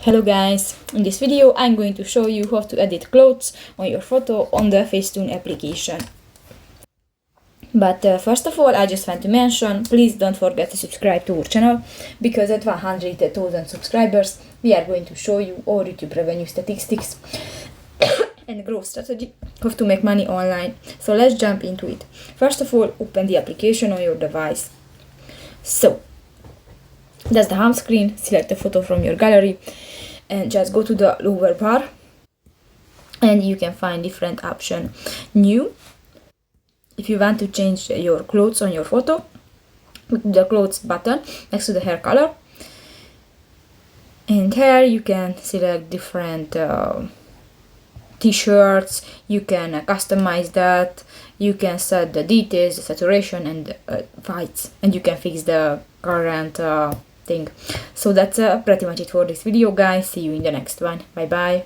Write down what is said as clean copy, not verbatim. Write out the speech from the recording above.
Hello guys, in this video I'm going to show you how to edit clothes on your photo on the Facetune application. But first of all, I just want to mention, please don't forget to subscribe to our channel, because at 100,000 subscribers we are going to show you all YouTube revenue statistics and growth strategy, how to make money online. So let's jump into it. First of all, open the application on your device. So that's the home screen. Select a photo from your gallery and just go to the lower bar and you can find different option. New, if you want to change your clothes on your photo, click the clothes button next to the hair color, and here you can select different t-shirts. You can customize that, you can set the details, the saturation and whites, and you can fix the current thing. So that's pretty much it for this video, guys. See you in the next one. Bye bye.